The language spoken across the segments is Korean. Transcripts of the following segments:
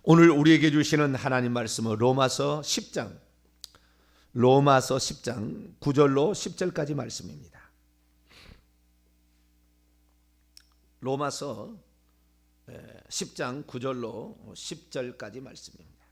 오늘 우리에게 주시는 하나님 말씀은 로마서 10장 9절로 10절까지 말씀입니다. 로마서 10장 9절로 10절까지 말씀입니다.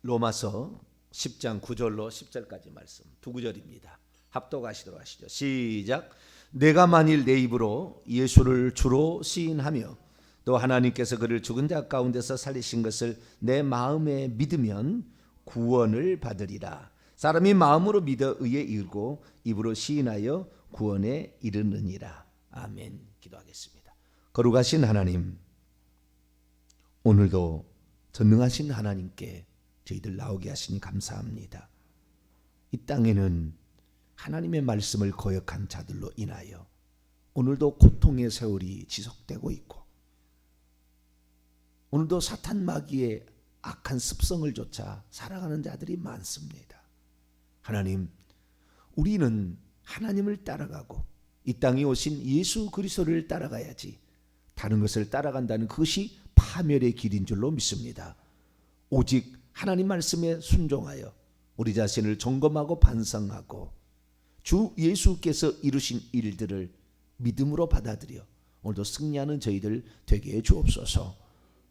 로마서 10장 9절로 10절까지 말씀 두 구절입니다. 합독하시도록 하시죠. 시작. 내가 만일 내 입으로 예수를 주로 시인하며 또 하나님께서 그를 죽은 자 가운데서 살리신 것을 내 마음에 믿으면 구원을 받으리라. 사람이 마음으로 믿어 의에 이르고 입으로 시인하여 구원에 이르느니라. 아멘. 기도하겠습니다. 거룩하신 하나님, 오늘도 전능하신 하나님께 저희들 나오게 하시니 감사합니다. 이 땅에는 하나님의 말씀을 거역한 자들로 인하여 오늘도 고통의 세월이 지속되고 있고, 오늘도 사탄 마귀의 악한 습성을 쫓아 살아가는 자들이 많습니다. 하나님, 우리는 하나님을 따라가고 이 땅에 오신 예수 그리스도를 따라가야지 다른 것을 따라간다는 그것이 파멸의 길인 줄로 믿습니다. 오직 하나님 말씀에 순종하여 우리 자신을 점검하고 반성하고 주 예수께서 이루신 일들을 믿음으로 받아들여 오늘도 승리하는 저희들 되게 해 주옵소서.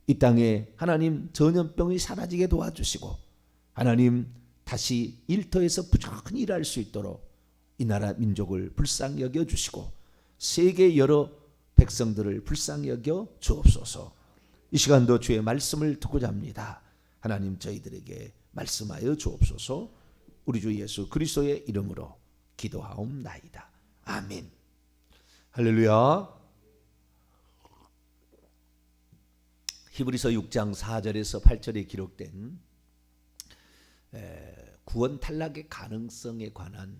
이 땅에 하나님 전염병이 사라지게 도와주시고 하나님 다시 일터에서 부지런히 일할 수 있도록 이 나라 민족을 불쌍히 여겨주시고 세계 여러 백성들을 불쌍히 여겨 주옵소서. 이 시간도 주의 말씀을 듣고자 합니다. 하나님 저희들에게 말씀하여 주옵소서. 우리 주 예수 그리스도의 이름으로 기도하옵나이다. 아멘. 할렐루야. 히브리서 6장 4절에서 8절에 기록된 구원 탈락의 가능성에 관한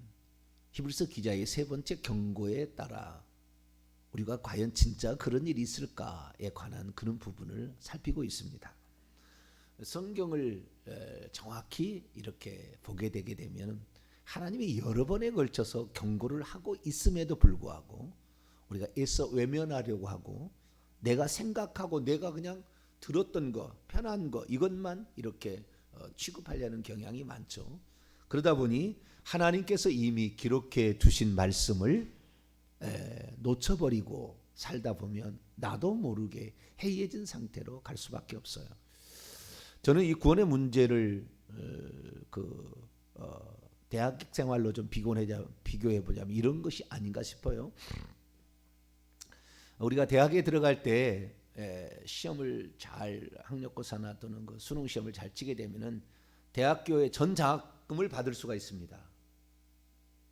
히브리서 기자의 세 번째 경고에 따라 우리가 과연 진짜 그런 일이 있을까에 관한 그런 부분을 살피고 있습니다. 성경을 정확히 이렇게 보게 되게 되면 하나님이 여러 번에 걸쳐서 경고를 하고 있음에도 불구하고 우리가 애써 외면하려고 하고 내가 생각하고 내가 그냥 들었던 거, 편한 거 이것만 이렇게 취급하려는 경향이 많죠. 그러다 보니 하나님께서 이미 기록해 두신 말씀을 놓쳐버리고 살다 보면 나도 모르게 해이해진 상태로 갈 수밖에 없어요. 저는 이 구원의 문제를 대학 생활로 좀 비교해 보자면 이런 것이 아닌가 싶어요. 우리가 대학에 들어갈 때 시험을 잘 학력고사나 또는 그 수능 시험을 잘 치게 되면은 대학교에 전 장학금을 받을 수가 있습니다.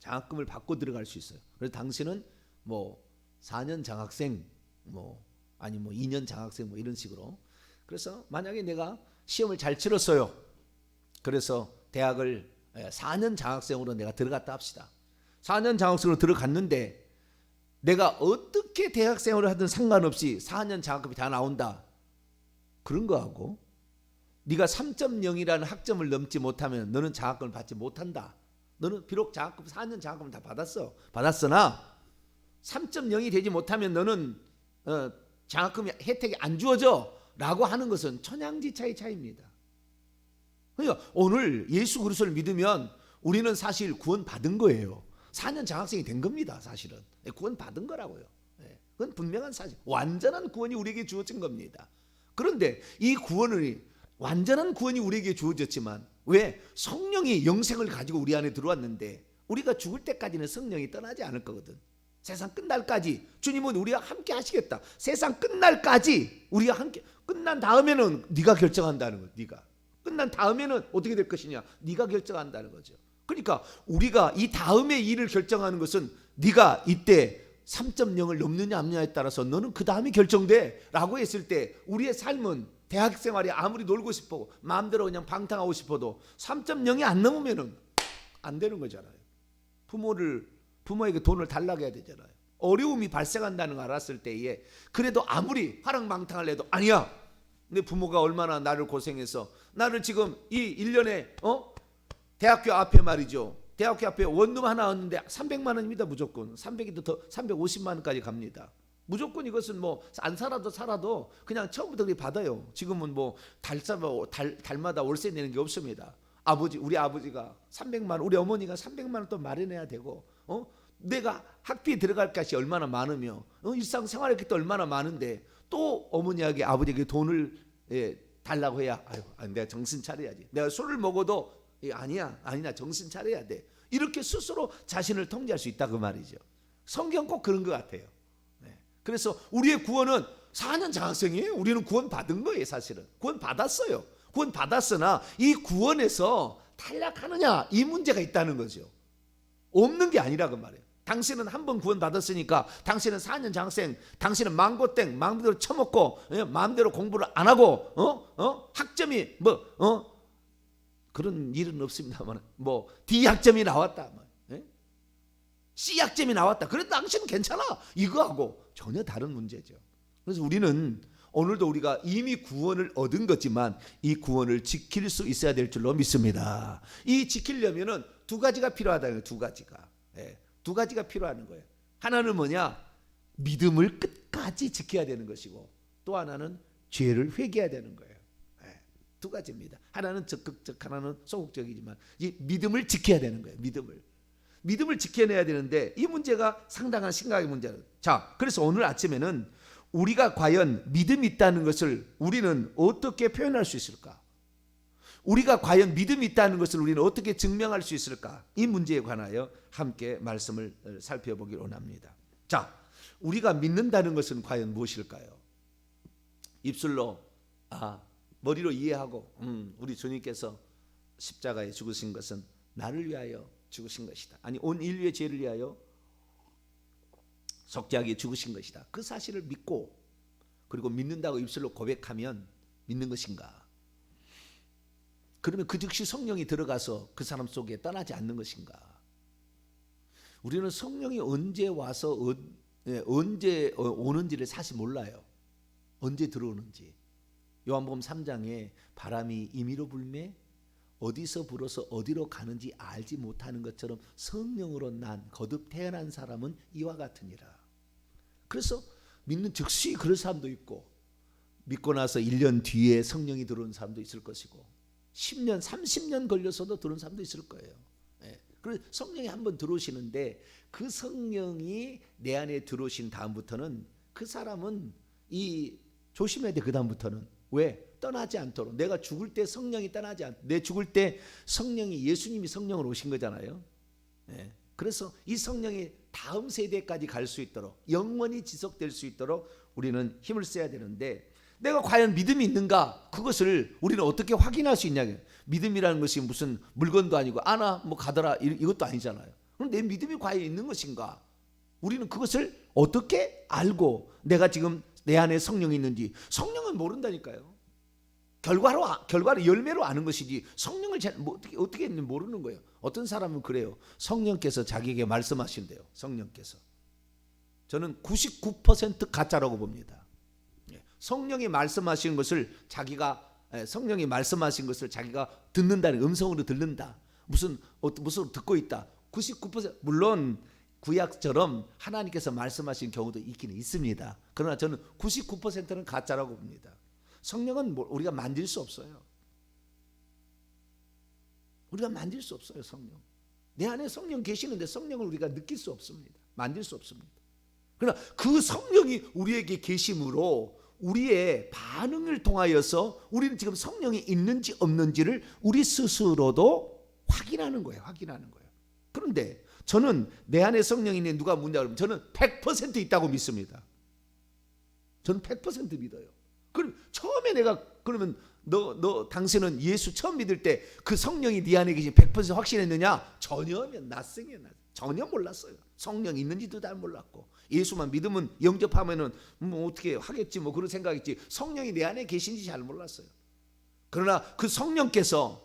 장학금을 받고 들어갈 수 있어요. 그래서 당시는 뭐 4년 장학생 아니 2년 장학생 이런 식으로. 그래서 만약에 내가 시험을 잘 치렀어요. 그래서 대학을 4년 장학생으로 내가 들어갔다 합시다. 4년 장학생으로 들어갔는데 내가 어떻게 대학생활을 하든 상관없이 4년 장학금이 다 나온다. 그런 거하고 네가 3.0이라는 학점을 넘지 못하면 너는 장학금을 받지 못한다. 너는 비록 장학금 4년 장학금을 다 받았으나 3.0이 되지 못하면 너는 장학금이 혜택이 안 주어져 라고 하는 것은 천양지차의 차이입니다. 그러니까 오늘 예수 그리스도를 믿으면 우리는 사실 구원 받은 거예요. 4년 장학생이 된 겁니다. 사실은 구원 받은 거라고요. 그건 분명한 사실. 완전한 구원이 우리에게 주어진 겁니다. 그런데 이 완전한 구원이 우리에게 주어졌지만 왜 성령이 영생을 가지고 우리 안에 들어왔는데 우리가 죽을 때까지는 성령이 떠나지 않을 거거든. 세상 끝날까지 주님은 우리와 함께 하시겠다. 세상 끝날까지 우리와 함께. 끝난 다음에는 네가 결정한다는 거야. 네가 끝난 다음에는 어떻게 될 것이냐 네가 결정한다는 거죠. 그러니까 우리가 이 다음의 일을 결정하는 것은 네가 이때 3.0을 넘느냐 안 넘느냐에 따라서 너는 그 다음에 결정돼 라고 했을 때 우리의 삶은 대학생활이 아무리 놀고 싶고 마음대로 그냥 방탕하고 싶어도 3.0이 안 넘으면 안 되는 거잖아요. 부모에게 돈을 달라고 해야 되잖아요. 어려움이 발생한다는 걸 알았을 때에 그래도 아무리 화랑방탕을 해도 아니야. 내 부모가 얼마나 나를 고생해서 나를 지금 이 1년에 대학교 앞에 말이죠. 대학교 앞에 원룸 하나 얻는데 300만 원입니다. 무조건 300이도 더 350만 원까지 갑니다. 무조건 이것은 뭐 안 살아도 그냥 처음부터 그렇게 받아요. 지금은 뭐 달마다 월세 내는 게 없습니다. 우리 아버지가 300만 원, 우리 어머니가 300만 원 또 마련해야 되고, 내가 학비에 들어갈 것이 얼마나 많으며, 일상생활할 게 얼마나 많은데 또 어머니에게 아버지에게 돈을 달라고 해야, 내가 정신 차려야지. 내가 술을 먹어도 아니야 정신 차려야 돼. 이렇게 스스로 자신을 통제할 수 있다 그 말이죠. 성경 꼭 그런 것 같아요. 그래서 우리의 구원은 4년 장학생이에요. 우리는 구원 받은 거예요. 사실은 구원 받았어요. 구원 받았으나 이 구원에서 탈락하느냐, 이 문제가 있다는 거죠. 없는 게 아니라고 말이에요. 당신은 한 번 구원 받았으니까 당신은 4년 장학생, 당신은 망고땡 마음대로 처먹고 마음대로 공부를 안 하고 학점이 그런 일은 없습니다만 D 학점이 나왔다, C 학점이 나왔다, 그래도 당신은 괜찮아, 이거하고 전혀 다른 문제죠. 그래서 우리는 오늘도 우리가 이미 구원을 얻은 거지만 이 구원을 지킬 수 있어야 될 줄로 믿습니다. 이 지키려면은 두 가지가 필요하다는 거예요. 두 가지가 필요한 거예요. 하나는 뭐냐? 믿음을 끝까지 지켜야 되는 것이고, 또 하나는 죄를 회개해야 되는 거예요. 두 가지입니다. 하나는 적극적, 하나는 소극적이지만 이 믿음을 지켜야 되는 거예요. 믿음을 지켜내야 되는데 이 문제가 상당한 심각한 문제예요. 자, 그래서 오늘 아침에는 우리가 과연 믿음이 있다는 것을 우리는 어떻게 표현할 수 있을까? 우리가 과연 믿음이 있다는 것을 우리는 어떻게 증명할 수 있을까? 이 문제에 관하여 함께 말씀을 살펴보기를 원합니다. 자, 우리가 믿는다는 것은 과연 무엇일까요? 입술로 머리로 이해하고 우리 주님께서 십자가에 죽으신 것은 나를 위하여 죽으신 것이다. 아니, 온 인류의 죄를 위하여 속죄하게 죽으신 것이다. 그 사실을 믿고, 그리고 믿는다고 입술로 고백하면 믿는 것인가? 그러면 그 즉시 성령이 들어가서 그 사람 속에 떠나지 않는 것인가? 우리는 성령이 언제 와서 언제 오는지를 사실 몰라요. 언제 들어오는지. 요한복음 3장에 바람이 임의로 불매 어디서 불어서 어디로 가는지 알지 못하는 것처럼 성령으로 난 거듭 태어난 사람은 이와 같으니라. 그래서 믿는 즉시 그럴 사람도 있고, 믿고 나서 1년 뒤에 성령이 들어온 사람도 있을 것이고, 10년 30년 걸려서도 들어온 사람도 있을 거예요. 그래서 성령이 한번 들어오시는데 그 성령이 내 안에 들어오신 다음부터는 그 사람은 조심해야 돼. 그 다음부터는 왜? 떠나지 않도록. 내가 죽을 때 성령이 떠나지 않도록. 내 죽을 때 성령이, 예수님이 성령으로 오신 거잖아요. 그래서 이 성령이 다음 세대까지 갈 수 있도록, 영원히 지속될 수 있도록 우리는 힘을 써야 되는데, 내가 과연 믿음이 있는가? 그것을 우리는 어떻게 확인할 수 있냐? 믿음이라는 것이 무슨 물건도 아니고 가더라 이것도 아니잖아요. 그럼 내 믿음이 과연 있는 것인가? 우리는 그것을 어떻게 알고 내가 지금 내 안에 성령이 있는지. 성령은 모른다니까요. 결과로 열매로 아는 것이지 성령을 어떻게 했는지 모르는 거예요. 어떤 사람은 그래요. 성령께서 자기에게 말씀하신대요. 성령께서. 저는 99% 가짜라고 봅니다. 성령이 말씀하시는 것을 자기가 듣는다는, 음성으로 듣는다. 무슨 듣고 있다. 99% 물론 구약처럼 하나님께서 말씀하신 경우도 있기는 있습니다. 그러나 저는 99%는 가짜라고 봅니다. 성령은 우리가 만질 수 없어요. 우리가 만질 수 없어요. 성령. 내 안에 성령 계시는데 성령을 우리가 느낄 수 없습니다. 만질 수 없습니다. 그러나 그 성령이 우리에게 계심으로 우리의 반응을 통하여서 우리는 지금 성령이 있는지 없는지를 우리 스스로도 확인하는 거예요. 그런데 저는 내 안에 성령이 있는 누가 묻냐 그러면 저는 100% 있다고 믿습니다. 저는 100% 믿어요. 그럼 처음에 그러면 당신은 예수 처음 믿을 때 그 성령이 네 안에 계신 100% 확신했느냐? 전혀면 낯생이에요. 전혀 몰랐어요. 성령 있는지도 잘 몰랐고, 예수만 믿으면 영접하면은 어떻게 하겠지 그런 생각했지, 성령이 내 안에 계신지 잘 몰랐어요. 그러나 그 성령께서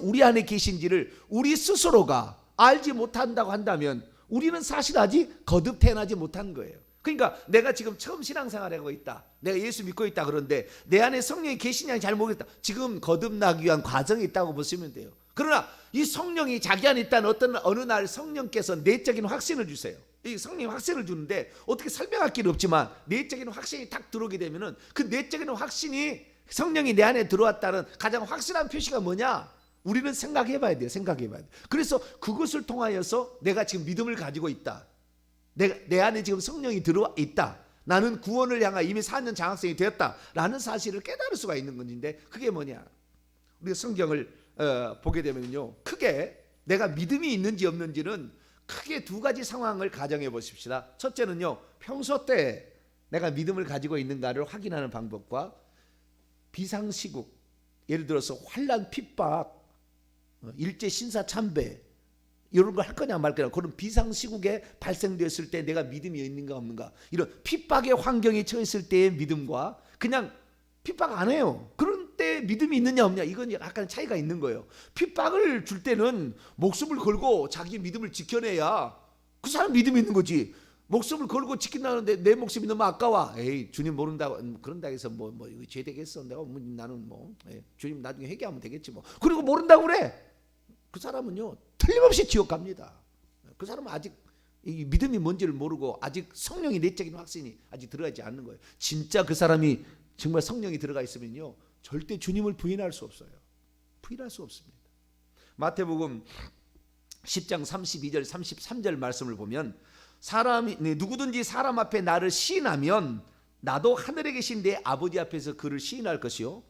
우리 안에 계신지를 우리 스스로가 알지 못한다고 한다면 우리는 사실 아직 거듭 태어나지 못한 거예요. 그러니까 내가 지금 처음 신앙생활하고 있다, 내가 예수 믿고 있다, 그런데 내 안에 성령이 계시냐는 잘 모르겠다. 지금 거듭나기 위한 과정이 있다고 보시면 돼요. 그러나 이 성령이 자기 안에 있다는 어느 날 성령께서 내적인 확신을 주세요. 이 성령이 확신을 주는데 어떻게 설명할 길은 없지만 내적인 확신이 딱 들어오게 되면은 그 내적인 확신이 성령이 내 안에 들어왔다는 가장 확실한 표시가 뭐냐? 우리는 생각해 봐야 돼요. 생각해 봐야 돼요. 그래서 그것을 통하여서 내가 지금 믿음을 가지고 있다. 내 안에 지금 성령이 들어와 있다. 나는 구원을 향하여 이미 4년 장학생이 되었다라는 사실을 깨달을 수가 있는 건데 그게 뭐냐? 우리가 성경을 보게 되면요. 크게 내가 믿음이 있는지 없는지는 크게 두 가지 상황을 가정해 보십시다. 첫째는요. 평소 때 내가 믿음을 가지고 있는가를 확인하는 방법과 비상시국, 예를 들어서 환난, 핍박, 일제 신사 참배 이런 걸 할 거냐 말 거냐 그런 비상시국에 발생되었을 때 내가 믿음이 있는가 없는가 이런 핍박의 환경에 처했을 때의 믿음과 그냥 핍박 안 해요. 그런 때 믿음이 있느냐 없느냐 이건 약간 차이가 있는 거예요. 핍박을 줄 때는 목숨을 걸고 자기 믿음을 지켜내야 그 사람 믿음이 있는 거지. 목숨을 걸고 지킨다는데 내 목숨이 너무 아까워. 에이 주님 모른다고 그런다 해서 뭐 이거 죄 되겠어. 내가 나는 주님 나중에 회개하면 되겠지 뭐. 그리고 모른다고 그래. 그 사람은요 틀림없이 지옥 갑니다. 그 사람은 아직 이 믿음이 뭔지를 모르고 아직 성령이 내적인 확신이 아직 들어가지 않는 거예요. 진짜 그 사람이 정말 성령이 들어가 있으면요 절대 주님을 부인할 수 없어요. 부인할 수 없습니다. 마태복음 10장 32절 33절 말씀을 보면 사람이 누구든지 사람 앞에 나를 시인하면 나도 하늘에 계신 내 아버지 앞에서 그를 시인할 것이요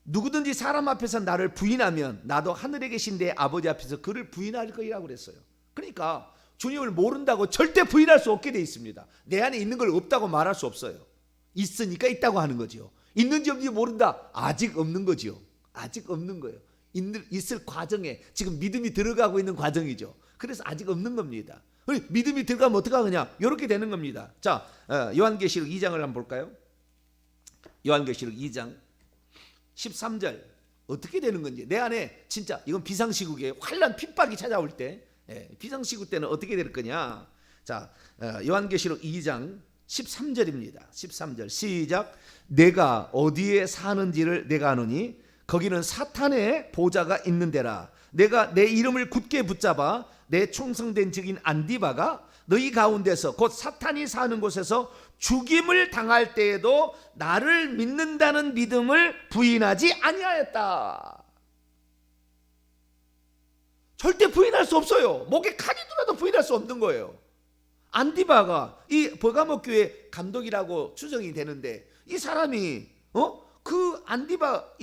누구든지 사람 앞에서 나를 부인하면 나도 하늘에 계신 내 아버지 앞에서 그를 부인할 거라고 그랬어요. 그러니까 주님을 모른다고 절대 부인할 수 없게 돼 있습니다. 내 안에 있는 걸 없다고 말할 수 없어요. 있으니까 있다고 하는 거죠. 있는지 없는지 모른다. 아직 없는 거죠. 아직 없는 거예요. 있을 과정에 지금 믿음이 들어가고 있는 과정이죠. 그래서 아직 없는 겁니다. 믿음이 들어가면 어떻게 하느냐? 이렇게 되는 겁니다. 자, 요한계시록 2장을 한번 볼까요? 요한계시록 2장 13절 어떻게 되는 건지 내 안에 진짜 이건 비상시국에 환난 핍박이 찾아올 때 비상시국 때는 어떻게 될 거냐? 자, 요한계시록 2장 13절입니다. 13절 시작. 내가 어디에 사는지를 내가 아노니 거기는 사탄의 보좌가 있는 데라. 내가 내 이름을 굳게 붙잡아 내 충성된 증인 안디바가 너희 가운데서 곧 사탄이 사는 곳에서 죽임을 당할 때에도 나를 믿는다는 믿음을 부인하지 아니하였다. 절대 부인할 수 없어요. 목에 칼이 들어도 부인할 수 없는 거예요. 안디바가 이 버가모 교회 감독이라고 추정이 되는데 이 사람이 그 안디바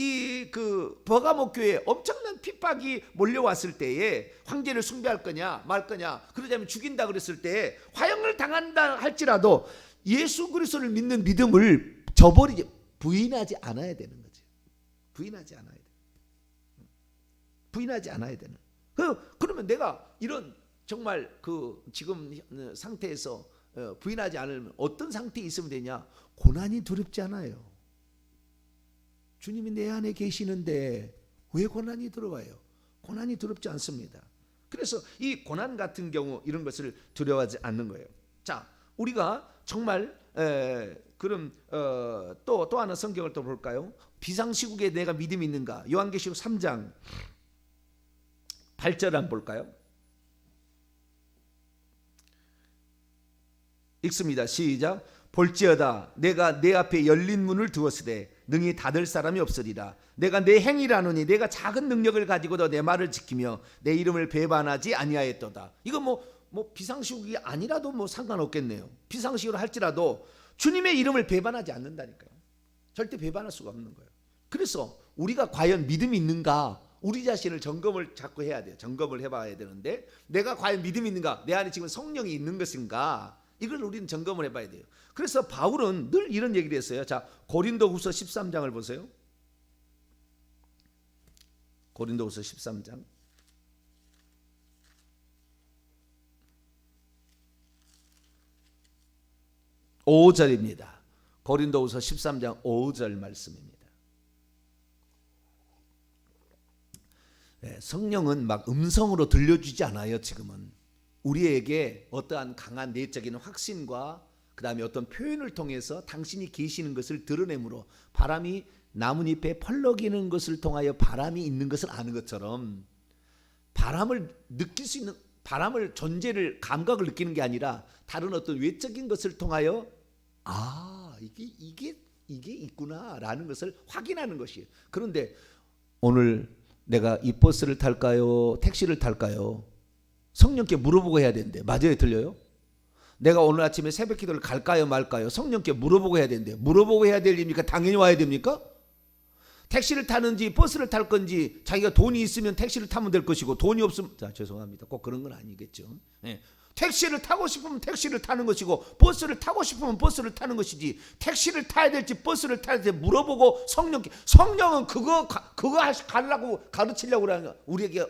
그 버가모 교회에 엄청난 핍박이 몰려왔을 때에 황제를 숭배할 거냐 말 거냐 그러자면 죽인다 그랬을 때 화형을 당한다 할지라도 예수 그리스도를 믿는 믿음을 저버리지 부인하지 않아야 되는 거지. 부인하지 않아야 돼. 부인하지 않아야 되는. 그러면 내가 이런 정말 그 지금 상태에서 부인하지 않으면 어떤 상태에 있으면 되냐? 고난이 두렵지 않아요. 주님이 내 안에 계시는데 왜 고난이 들어와요? 고난이 두렵지 않습니다. 그래서 이 고난 같은 경우 이런 것을 두려워하지 않는 거예요. 자, 우리가 정말 그럼 또 하나 성경을 또 볼까요? 비상시국에 내가 믿음이 있는가? 요한계시록 3장 8절 한번 볼까요? 읽습니다. 시작. 볼지어다 내가 내 앞에 열린 문을 두었으되 능히 닫을 사람이 없으리라. 내가 내 행위라노니 내가 작은 능력을 가지고도 내 말을 지키며 내 이름을 배반하지 아니하였도다. 이거 뭐 비상시국이 아니라도 뭐 상관없겠네요. 비상시국을 할지라도 주님의 이름을 배반하지 않는다니까요. 절대 배반할 수가 없는 거예요. 그래서 우리가 과연 믿음이 있는가? 우리 자신을 점검을 자꾸 해야 돼요. 점검을 해봐야 되는데 내가 과연 믿음이 있는가? 내 안에 지금 성령이 있는 것인가? 이걸 우리는 점검을 해봐야 돼요. 그래서 바울은 늘 이런 얘기를 했어요. 자, 고린도후서 13장을 보세요. 고린도후서 13장 5절입니다. 고린도후서 13장 5절 말씀입니다. 성령은 막 음성으로 들려주지 않아요. 지금은 우리에게 어떠한 강한 내적인 확신과 그 다음에 어떤 표현을 통해서 당신이 계시는 것을 드러내므로 바람이 나뭇잎에 펄럭이는 것을 통하여 바람이 있는 것을 아는 것처럼 바람을 느낄 수 있는 바람을 존재를 감각을 느끼는 게 아니라 다른 어떤 외적인 것을 통하여 이게 있구나라는 것을 확인하는 것이에요. 그런데 오늘 내가 이 버스를 탈까요? 택시를 탈까요? 성령께 물어보고 해야 되는데 맞아요, 틀려요? 내가 오늘 아침에 새벽 기도를 갈까요, 말까요? 성령께 물어보고 해야 되는데 물어보고 해야 될 일입니까? 당연히 와야 됩니까? 택시를 타는지 버스를 탈 건지 자기가 돈이 있으면 택시를 타면 될 것이고 돈이 없으면 죄송합니다. 꼭 그런 건 아니겠죠. 네. 택시를 타고 싶으면 택시를 타는 것이고 버스를 타고 싶으면 버스를 타는 것이지 택시를 타야 될지 버스를 타야 될지 물어보고 성령은 그거 가려고 가르치려고 그러는 우리에게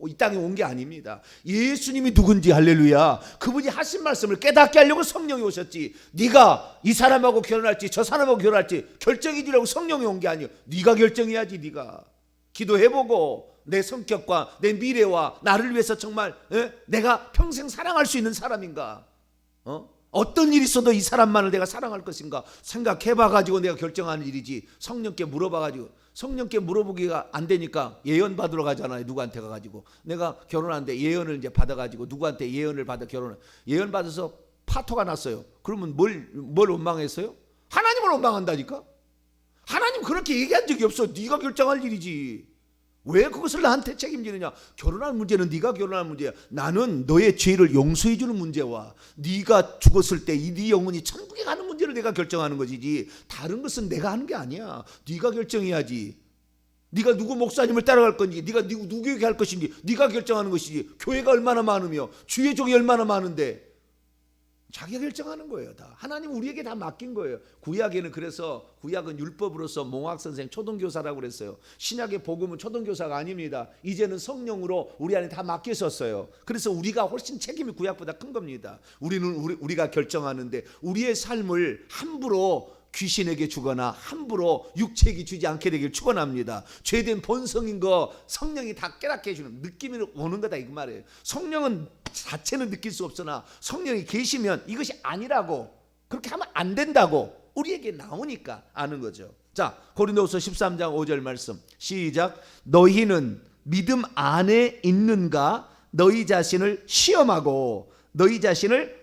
이 땅에 온 게 아닙니다. 예수님이 누군지 할렐루야. 그분이 하신 말씀을 깨닫게 하려고 성령이 오셨지. 네가 이 사람하고 결혼할지 저 사람하고 결혼할지 결정해 주려고 성령이 온 게 아니에요. 네가 결정해야지. 네가 기도해보고 내 성격과 내 미래와 나를 위해서 정말 내가 평생 사랑할 수 있는 사람인가, 어떤 일이 있어도 이 사람만을 내가 사랑할 것인가 생각해봐가지고 내가 결정하는 일이지. 성령께 물어봐가지고 성령께 물어보기가 안 되니까 예언 받으러 가잖아요. 누구한테 가가지고 내가 결혼하는데 예언을 이제 받아가지고 누구한테 예언을 받아 결혼을 예언 받아서 파토가 났어요. 그러면 뭘 원망했어요? 하나님을 원망한다니까. 하나님 그렇게 얘기한 적이 없어. 네가 결정할 일이지. 왜 그것을 나한테 책임지느냐? 결혼할 문제는 네가 결혼할 문제야. 나는 너의 죄를 용서해 주는 문제와 네가 죽었을 때 네 영혼이 천국에 가는 문제를 내가 결정하는 것이지 다른 것은 내가 하는 게 아니야. 네가 결정해야지. 네가 누구 목사님을 따라갈 건지 네가 누구에게 할 것인지 네가 결정하는 것이지. 교회가 얼마나 많으며 주의 종이 얼마나 많은데 자기가 결정하는 거예요. 다 하나님 우리에게 다 맡긴 거예요. 구약에는 그래서 구약은 율법으로서 몽학선생 초등교사라고 그랬어요. 신약의 복음은 초등교사가 아닙니다. 이제는 성령으로 우리 안에 다 맡겼었어요. 그래서 우리가 훨씬 책임이 구약보다 큰 겁니다. 우리가 결정하는데 우리의 삶을 함부로 귀신에게 주거나 함부로 육체에게 주지 않게 되길 축원합니다. 죄된 본성인 거 성령이 다 깨닫게 해주는 느낌이 오는 거다 이 말이에요. 성령은 자체는 느낄 수 없으나 성령이 계시면 이것이 아니라고 그렇게 하면 안 된다고 우리에게 나오니까 아는 거죠. 자, 고린도후서 13장 5절 말씀 시작. 너희는 믿음 안에 있는가 너희 자신을 시험하고 너희 자신을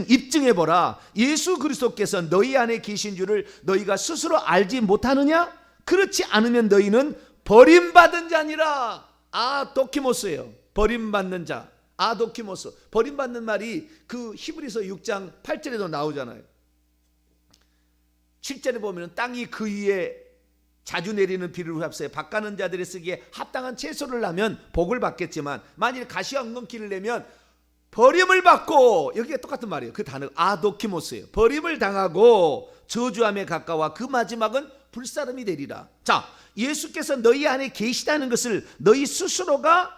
입증해보라. 예수 그리스도께서 너희 안에 계신 줄을 너희가 스스로 알지 못하느냐? 그렇지 않으면 너희는 버림받은 자니라. 도키모스예요. 버림받는 자. 도키모스. 버림받는 말이 그 히브리서 6장 8절에도 나오잖아요. 7절에 보면 땅이 그 위에 자주 내리는 비를 흡수해 밭가는 자들이 쓰기에 합당한 채소를 하면 복을 받겠지만 만일 가시와 엉겅퀴를 내면 버림을 받고 여기가 똑같은 말이에요. 그 단어 아도키모스예요. 버림을 당하고 저주함에 가까워 그 마지막은 불사름이 되리라. 자, 예수께서 너희 안에 계시다는 것을 너희 스스로가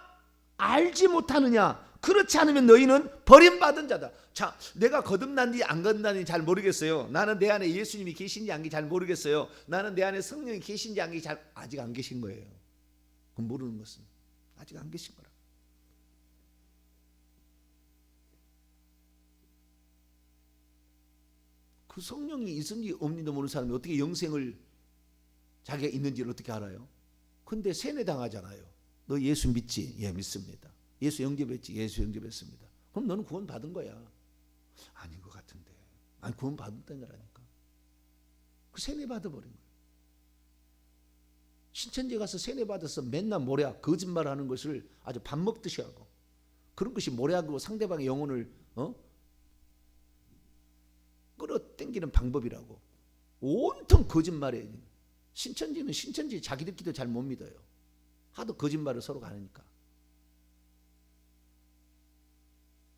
알지 못하느냐? 그렇지 않으면 너희는 버림받은 자다. 자, 내가 거듭난지 안 거듭난지 잘 모르겠어요. 나는 내 안에 예수님이 계신지 안 계신지 잘 모르겠어요. 나는 내 안에 성령이 계신지 안 계신지 아직 안 계신 거예요. 그 모르는 것은 아직 안 계신 거라. 그 성령이 있는지 없는지도 모르는 사람이 어떻게 영생을 자기가 있는지를 어떻게 알아요? 근데 세뇌당하잖아요. 너 예수 믿지? 예, 믿습니다. 예수 영접했지? 예수 영접했습니다. 그럼 너는 구원 받은 거야. 아닌 것 같은데. 아니, 구원 받았다는 거라니까. 그 세뇌 받아버린 거예요. 신천지에 가서 세뇌 받아서 맨날 모략, 거짓말하는 것을 아주 밥 먹듯이 하고 그런 것이 모략이고 상대방의 영혼을 끌어당기는 방법이라고. 온통 거짓말이에요. 신천지는 신천지 자기들끼리도 잘 못 믿어요. 하도 거짓말을 서로 가니까.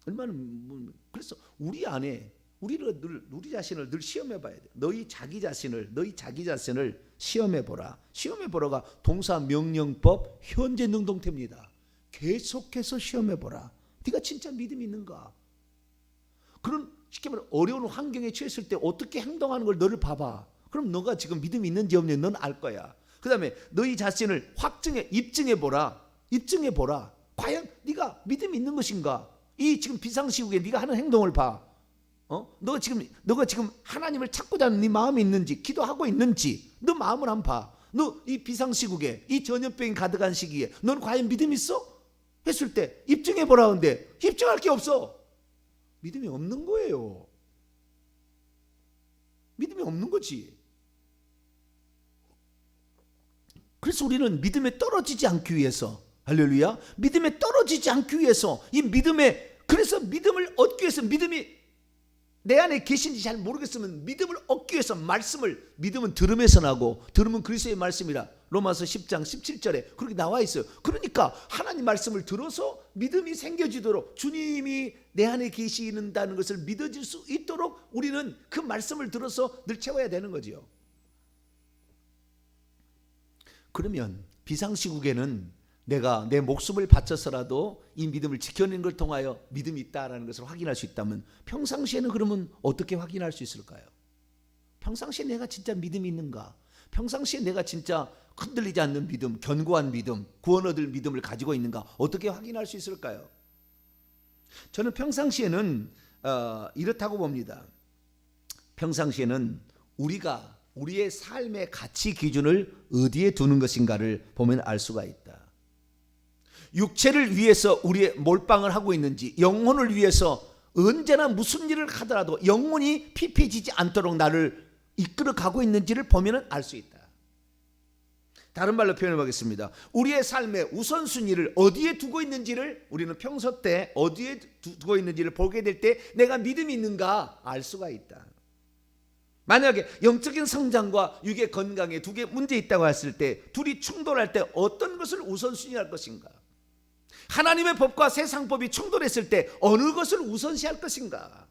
얼마나 그래서 우리 안에 우리 자신을 늘 시험해 봐야 돼. 너희 자기 자신을 시험해 보라. 시험해 보라가 동사 명령법 현재 능동태입니다. 계속해서 시험해 보라. 네가 진짜 믿음이 있는가? 그런 쉽게 말해 어려운 환경에 처했을 때 어떻게 행동하는 걸 너를 봐봐. 그럼 너가 지금 믿음이 있는지 없는지 넌 알 거야. 그 다음에 너희 자신을 입증해 보라. 과연 네가 믿음이 있는 것인가? 이 지금 비상시국에 네가 하는 행동을 봐. 너가 지금 하나님을 찾고 다니는 네 마음이 있는지, 기도하고 있는지 너 마음을 한번 봐. 너 이 비상시국에 이 전염병이 가득한 시기에 너는 과연 믿음이 있어? 했을 때 입증해 보라는데 입증할 게 없어. 믿음이 없는 거예요. 믿음이 없는 거지. 그래서 우리는 믿음에 떨어지지 않기 위해서, 할렐루야, 믿음에 떨어지지 않기 위해서, 이 믿음에, 그래서 믿음을 얻기 위해서, 믿음이 내 안에 계신지 잘 모르겠으면 믿음을 얻기 위해서 말씀을, 믿음은 들음에서 나고 들음은 그리스도의 말씀이라 로마서 10장 17절에 그렇게 나와 있어요. 그러니까 하나님 말씀을 들어서 믿음이 생겨지도록, 주님이 내 안에 계시는다는 것을 믿어질 수 있도록 우리는 그 말씀을 들어서 늘 채워야 되는 거지요. 그러면 비상시국에는 내가 내 목숨을 바쳐서라도 이 믿음을 지켜내는 걸 통하여 믿음이 있다라는 것을 확인할 수 있다면, 평상시에는 그러면 어떻게 확인할 수 있을까요? 평상시에 내가 진짜 믿음이 있는가? 평상시에 내가 진짜 흔들리지 않는 믿음, 견고한 믿음, 구원 얻을 믿음을 가지고 있는가? 어떻게 확인할 수 있을까요? 저는 평상시에는 이렇다고 봅니다. 평상시에는 우리가 우리의 삶의 가치 기준을 어디에 두는 것인가를 보면 알 수가 있다. 육체를 위해서 우리의 몰빵을 하고 있는지, 영혼을 위해서 언제나 무슨 일을 하더라도 영혼이 피폐해지지 않도록 나를 이끌어 가고 있는지를 보면 알 수 있다. 다른 말로 표현해 보겠습니다. 우리의 삶의 우선순위를 어디에 두고 있는지를 우리는 평소 때 어디에 두고 있는지를 보게 될 때 내가 믿음이 있는가 알 수가 있다. 만약에 영적인 성장과 육의 건강에 두 개 문제 있다고 했을 때, 둘이 충돌할 때 어떤 것을 우선순위할 것인가? 하나님의 법과 세상 법이 충돌했을 때 어느 것을 우선시할 것인가?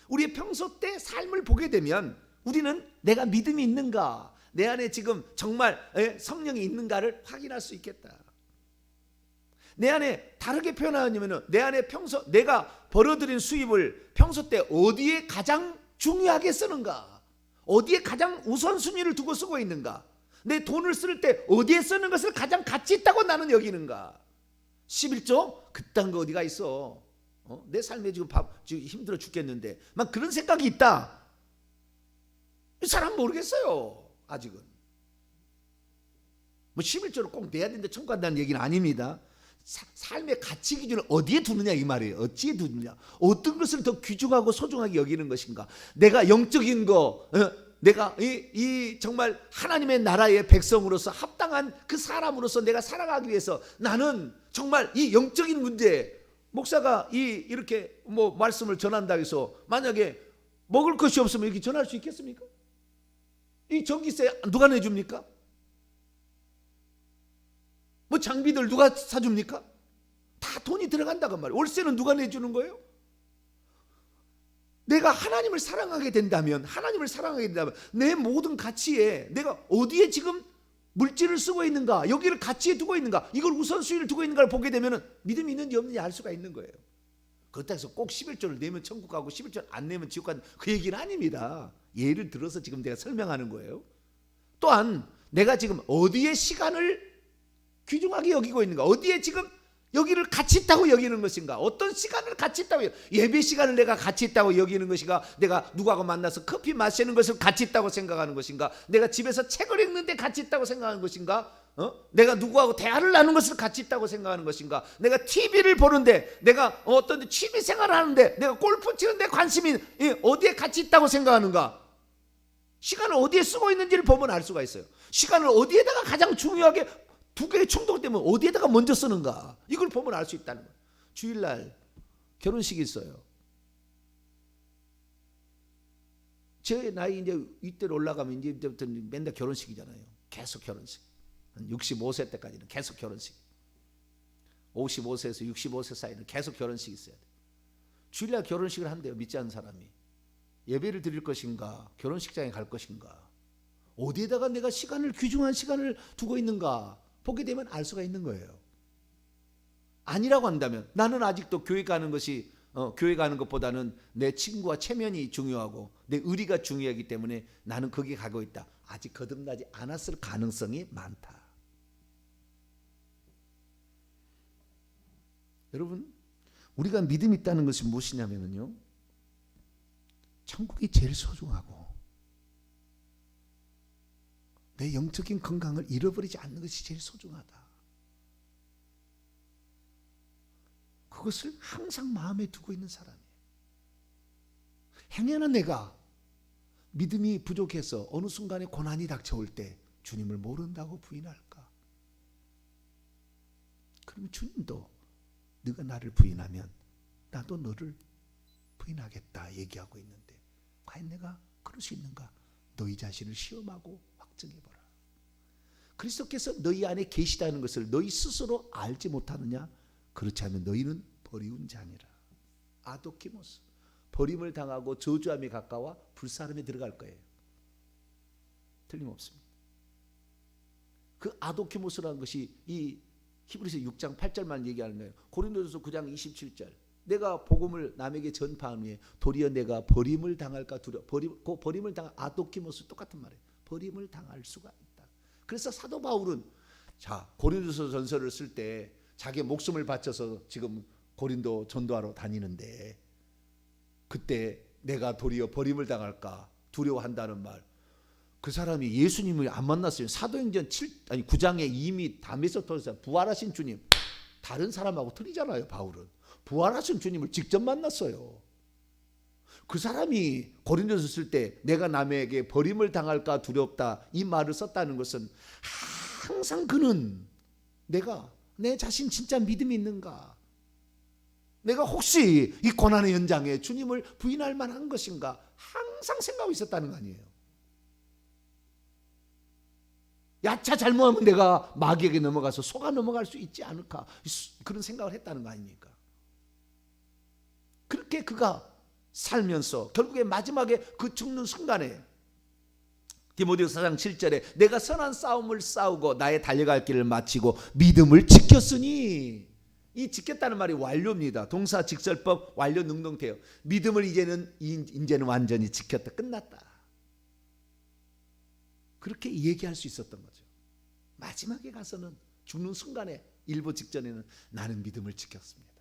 우리의 평소 때 삶을 보게 되면 우리는 내가 믿음이 있는가, 내 안에 지금 정말 성령이 있는가를 확인할 수 있겠다. 내 안에 다르게 표현하냐면, 내 안에 평소 내가 벌어들인 수입을 평소 때 어디에 가장 중요하게 쓰는가, 어디에 가장 우선순위를 두고 쓰고 있는가, 내 돈을 쓸 때 어디에 쓰는 것을 가장 가치 있다고 나는 여기는가. 11조? 그딴 거 어디가 있어? 내 삶에 지금 힘들어 죽겠는데 막 그런 생각이 있다. 이 사람 모르겠어요. 아직은. 뭐 11조를 꼭 내야 되는데 천국 간다는 얘기는 아닙니다. 삶의 가치 기준을 어디에 두느냐 이 말이에요. 어찌에 두느냐, 어떤 것을 더 귀중하고 소중하게 여기는 것인가. 내가 영적인 거, 내가 이 정말 하나님의 나라의 백성으로서 합당한 그 사람으로서 내가 살아가기 위해서 나는 정말 이 영적인 문제, 목사가 이렇게 뭐 말씀을 전한다고 해서 만약에 먹을 것이 없으면 이렇게 전할 수 있겠습니까? 이 전기세 누가 내줍니까? 뭐 장비들 누가 사줍니까? 다 돈이 들어간다고 말이에요. 월세는 누가 내주는 거예요? 내가 하나님을 사랑하게 된다면, 내 모든 가치에 내가 어디에 지금 물질을 쓰고 있는가, 여기를 가치에 두고 있는가, 이걸 우선순위를 두고 있는가를 보게 되면 믿음이 있는지 없는지 알 수가 있는 거예요. 그렇다고 해서 꼭 11조를 내면 천국 가고 11조를 안 내면 지옥 가는 그 얘기는 아닙니다. 예를 들어서 지금 내가 설명하는 거예요. 또한 내가 지금 어디에 시간을 귀중하게 여기고 있는가, 어디에 지금 여기를 가치 있다고 여기는 것인가, 어떤 시간을 가치 있다고, 예배 시간을 내가 가치 있다고 여기는 것인가, 내가 누구하고 만나서 커피 마시는 것을 가치 있다고 생각하는 것인가, 내가 집에서 책을 읽는데 가치 있다고 생각하는 것인가, 내가 누구하고 대화를 나누는 것을 가치 있다고 생각하는 것인가, 내가 TV를 보는데, 내가 어떤 취미 생활을 하는데, 내가 골프 치는데 관심이 어디에 가치 있다고 생각하는가. 시간을 어디에 쓰고 있는지를 보면 알 수가 있어요. 시간을 어디에다가 가장 중요하게, 두 개의 충돌되면 어디에다가 먼저 쓰는가, 이걸 보면 알 수 있다는 거예요. 주일날 결혼식이 있어요. 제 나이 이제 이때로 올라가면 이제부터 맨날 결혼식이잖아요. 계속 결혼식. 한 65세 때까지는 계속 결혼식. 55세에서 65세 사이는 계속 결혼식이 있어야 돼요. 주일날 결혼식을 한대요. 믿지 않는 사람이. 예배를 드릴 것인가, 결혼식장에 갈 것인가, 어디에다가 내가 귀중한 시간을 두고 있는가 보게 되면 알 수가 있는 거예요. 아니라고 한다면, 나는 아직도 교회 가는 것보다는 내 친구와 체면이 중요하고 내 의리가 중요하기 때문에 나는 거기에 가고 있다. 아직 거듭나지 않았을 가능성이 많다. 여러분, 우리가 믿음이 있다는 것이 무엇이냐면요, 천국이 제일 소중하고 내 영적인 건강을 잃어버리지 않는 것이 제일 소중하다. 그것을 항상 마음에 두고 있는 사람이에요. 행여나 내가 믿음이 부족해서 어느 순간에 고난이 닥쳐올 때 주님을 모른다고 부인할까? 그럼 주님도 네가 나를 부인하면 나도 너를 부인하겠다 얘기하고 있는데 과연 내가 그럴 수 있는가? 너희 자신을 시험하고 확증해보라. 그리스도께서 너희 안에 계시다는 것을 너희 스스로 알지 못하느냐? 그렇지 않으면 너희는 버리운 자니라. 아도키모스, 버림을 당하고 저주함이 가까워 불사름에 들어갈 거예요. 틀림없습니다. 그 아도키모스라는 것이 이 히브리서 6장 8절만 얘기하는 거예요. 고린도전서 9장 27절. 내가 복음을 남에게 전파한 후에 도리어 내가 버림을 당할까 두려워. 버림을 당할 아도키모스 똑같은 말이에요. 버림을 당할 수가 있다. 그래서 사도 바울은 자 고린도서 전서를 쓸 때 자기 목숨을 바쳐서 지금 고린도 전도하러 다니는데 그때 내가 도리어 버림을 당할까 두려워한다는 말. 그 사람이 예수님을 안 만났어요. 사도행전 9장에 이미 담에서 터져서 부활하신 주님, 다른 사람하고 틀리잖아요. 바울은 부활하신 주님을 직접 만났어요. 그 사람이 고린도서 쓸 때 내가 남에게 버림을 당할까 두렵다 이 말을 썼다는 것은 항상 그는 내가 내 자신 진짜 믿음이 있는가? 내가 혹시 이 고난의 연장에 주님을 부인할 만한 것인가? 항상 생각하고 있었다는 거 아니에요. 야차 잘못하면 내가 마귀에게 넘어가서 속아 넘어갈 수 있지 않을까? 그런 생각을 했다는 거 아닙니까? 그렇게 그가 살면서 결국에 마지막에 그 죽는 순간에 디모데후서 4장 7절에 내가 선한 싸움을 싸우고 나의 달려갈 길을 마치고 믿음을 지켰으니, 이 지켰다는 말이 완료입니다. 동사 직설법 완료 능동태요. 믿음을 이제는 완전히 지켰다. 끝났다. 그렇게 얘기할 수 있었던 거죠. 마지막에 가서는 죽는 순간에 일보 직전에는 나는 믿음을 지켰습니다.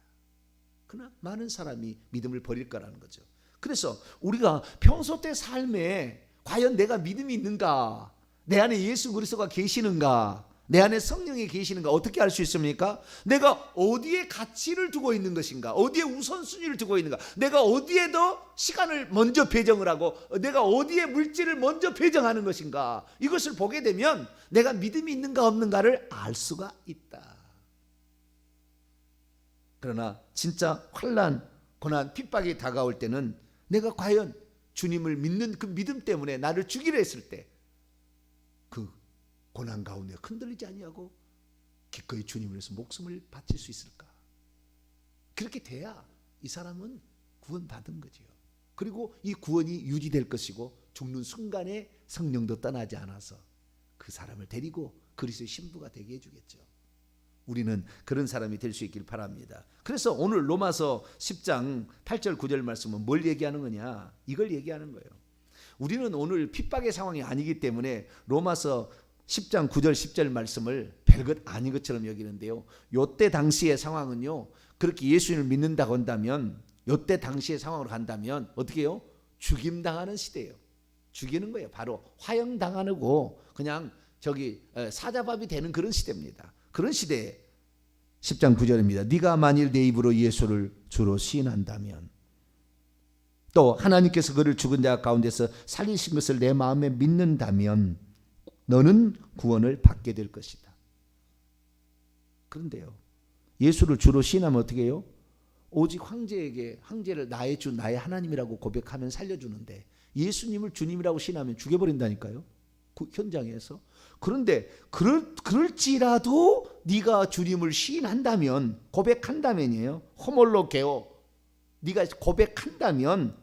그러나 많은 사람이 믿음을 버릴 거라는 거죠. 그래서 우리가 평소 때 삶에 과연 내가 믿음이 있는가? 내 안에 예수 그리스도가 계시는가? 내 안에 성령이 계시는가? 어떻게 알 수 있습니까? 내가 어디에 가치를 두고 있는 것인가? 어디에 우선순위를 두고 있는가? 내가 어디에 더 시간을 먼저 배정을 하고 내가 어디에 물질을 먼저 배정하는 것인가? 이것을 보게 되면 내가 믿음이 있는가 없는가를 알 수가 있다. 그러나 진짜 환난, 고난, 핍박이 다가올 때는 내가 과연 주님을 믿는 그 믿음 때문에 나를 죽이려 했을 때 그 고난 가운데 흔들리지 아니하고 기꺼이 주님을 위해서 목숨을 바칠 수 있을까? 그렇게 돼야 이 사람은 구원받은 거지요. 그리고 이 구원이 유지될 것이고 죽는 순간에 성령도 떠나지 않아서 그 사람을 데리고 그리스도의 신부가 되게 해주겠죠. 우리는 그런 사람이 될 수 있길 바랍니다. 그래서 오늘 로마서 10장 8절 9절 말씀은 뭘 얘기하는 거냐? 이걸 얘기하는 거예요. 우리는 오늘 핍박의 상황이 아니기 때문에 로마서 10장 9절 10절 말씀을 별것 아닌 것처럼 여기는데요. 요때 당시의 상황은요. 그렇게 예수님을 믿는다고 한다면 요때 당시의 상황으로 간다면 어떻게 해요? 죽임당하는 시대예요. 죽이는 거예요. 바로 화형당하고 그냥 사자밥이 되는 그런 시대입니다. 그런 시대에 10장 9절입니다. 네가 만일 내 입으로 예수를 주로 시인한다면 또 하나님께서 그를 죽은 자 가운데서 살리신 것을 내 마음에 믿는다면 너는 구원을 받게 될 것이다. 그런데요. 예수를 주로 시인하면 어떻게 해요? 오직 황제를 나의 주 나의 하나님이라고 고백하면 살려주는데 예수님을 주님이라고 시인하면 죽여버린다니까요. 그 현장에서. 그런데 그럴지라도 네가 주님을 시인한다면 고백한다면이에요. 호몰로게오. 네가 고백한다면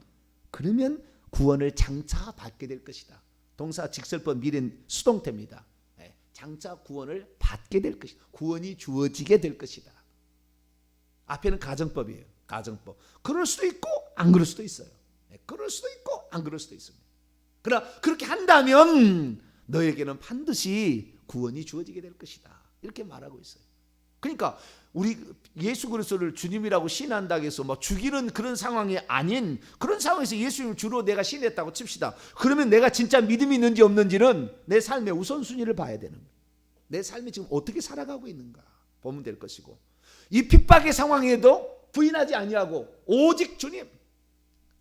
그러면 구원을 장차 받게 될 것이다. 동사 직설법 미래는 수동태입니다. 장차 구원을 받게 될 것이다. 구원이 주어지게 될 것이다. 앞에는 가정법이에요. 가정법. 그럴 수도 있고 안 그럴 수도 있어요. 그럴 수도 있고 안 그럴 수도 있습니다. 그러나 그렇게 한다면 너에게는 반드시 구원이 주어지게 될 것이다. 이렇게 말하고 있어요. 그러니까 우리 예수 그리스도를 주님이라고 시인한다고 해서 죽이는 그런 상황이 아닌 그런 상황에서 예수님을 주로 내가 시인했다고 칩시다. 그러면 내가 진짜 믿음이 있는지 없는지는 내 삶의 우선순위를 봐야 되는 거예요. 내 삶이 지금 어떻게 살아가고 있는가 보면 될 것이고 이 핍박의 상황에도 부인하지 아니하고 오직 주님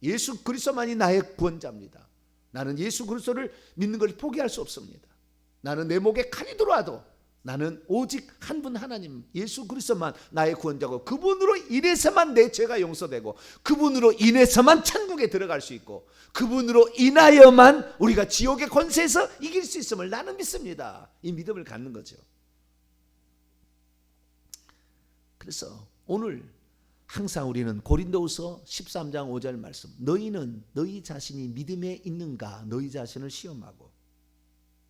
예수 그리스도만이 나의 구원자입니다. 나는 예수 그리스도를 믿는 것을 포기할 수 없습니다. 나는 내 목에 칼이 들어와도 나는 오직 한 분 하나님 예수 그리스도만 나의 구원자고 그분으로 인해서만 내 죄가 용서되고 그분으로 인해서만 천국에 들어갈 수 있고 그분으로 인하여만 우리가 지옥의 권세에서 이길 수 있음을 나는 믿습니다. 이 믿음을 갖는 거죠. 그래서 오늘 항상 우리는 고린도후서 13장 5절 말씀 너희는 너희 자신이 믿음에 있는가 너희 자신을 시험하고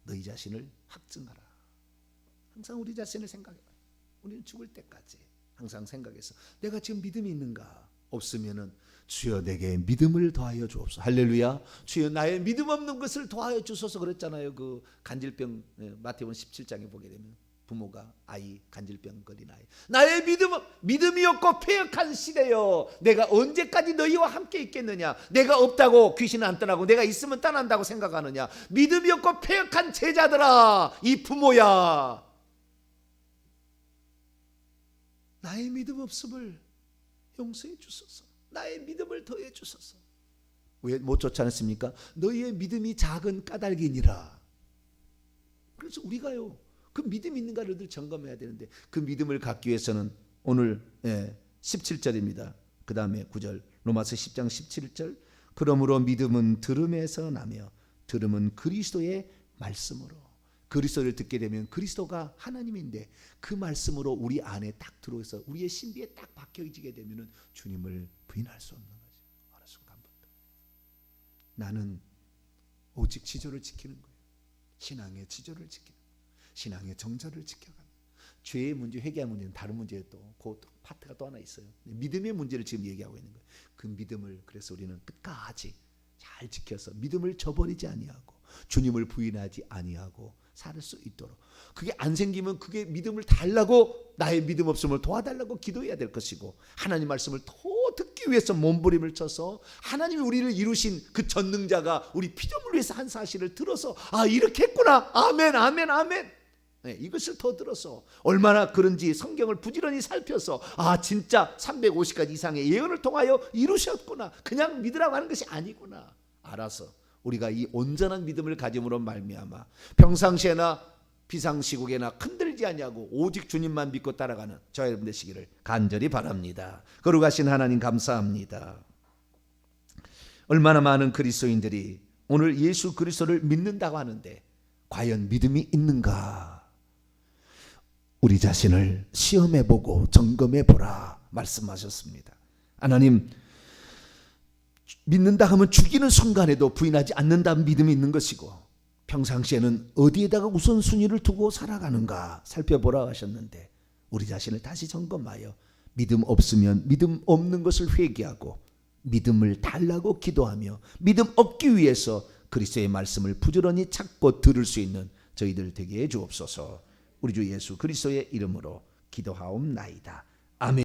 너희 자신을 확증하라. 항상 우리 자신을 생각해요. 우리는 죽을 때까지 항상 생각해서 내가 지금 믿음이 있는가 없으면은 주여 내게 믿음을 더하여 주옵소서. 할렐루야. 주여 나의 믿음 없는 것을 더하여 주소서 그랬잖아요. 그 간질병 마태복음 17장에 보게 되면 부모가 아이 간질병 걸린 아이 나의 믿음이 없고 패역한 시대여 내가 언제까지 너희와 함께 있겠느냐. 내가 없다고 귀신은 안 떠나고 내가 있으면 떠난다고 생각하느냐. 믿음이 없고 패역한 제자들아 이 부모야 나의 믿음 없음을 용서해 주소서. 나의 믿음을 더해 주소서. 왜 못 좋지 않습니까? 너희의 믿음이 작은 까닭이니라. 그래서 우리가요 그 믿음이 있는가를 늘 점검해야 되는데 그 믿음을 갖기 위해서는 오늘 17절입니다. 그 다음에 9절 로마서 10장 17절 그러므로 믿음은 들음에서 나며 들음은 그리스도의 말씀으로. 그리스도를 듣게 되면 그리스도가 하나님인데 그 말씀으로 우리 안에 딱 들어와서 우리의 신비에 딱 박혀지게 되면 주님을 부인할 수 없는 거죠. 어느 순간부터 나는 오직 지조를 지키는 거예요. 신앙의 지조를 지키는 거예요. 신앙의 정절을 지켜가는 죄의 문제, 회개의 문제는 다른 문제에 또 그 파트가 또 하나 있어요. 믿음의 문제를 지금 얘기하고 있는 거예요. 그 믿음을 그래서 우리는 끝까지 잘 지켜서 믿음을 저버리지 아니하고 주님을 부인하지 아니하고 살 수 있도록. 그게 안 생기면 그게 믿음을 달라고 나의 믿음 없음을 도와달라고 기도해야 될 것이고 하나님 말씀을 더 듣기 위해서 몸부림을 쳐서 하나님이 우리를 이루신 그 전능자가 우리 피조물을 위해서 한 사실을 들어서 아 이렇게 했구나 아멘 아멘 아멘 이것을 더 들어서 얼마나 그런지 성경을 부지런히 살펴서 아 진짜 350가지 이상의 예언을 통하여 이루셨구나 그냥 믿으라고 하는 것이 아니구나 알아서 우리가 이 온전한 믿음을 가짐으로 말미암아 평상시에나 비상시국에나 흔들지 아니하고 오직 주님만 믿고 따라가는 저와 여러분 되시기를 간절히 바랍니다. 거룩하신 하나님 감사합니다. 얼마나 많은 그리스도인들이 오늘 예수 그리스도를 믿는다고 하는데 과연 믿음이 있는가? 우리 자신을 시험해보고 점검해보라 말씀하셨습니다. 하나님 믿는다 하면 죽이는 순간에도 부인하지 않는다는 믿음이 있는 것이고 평상시에는 어디에다가 우선순위를 두고 살아가는가 살펴보라 하셨는데 우리 자신을 다시 점검하여 믿음 없으면 믿음 없는 것을 회개하고 믿음을 달라고 기도하며 믿음 얻기 위해서 그리스도의 말씀을 부지런히 찾고 들을 수 있는 저희들 되게 해 주옵소서. 우리 주 예수 그리스도의 이름으로 기도하옵나이다. 아멘.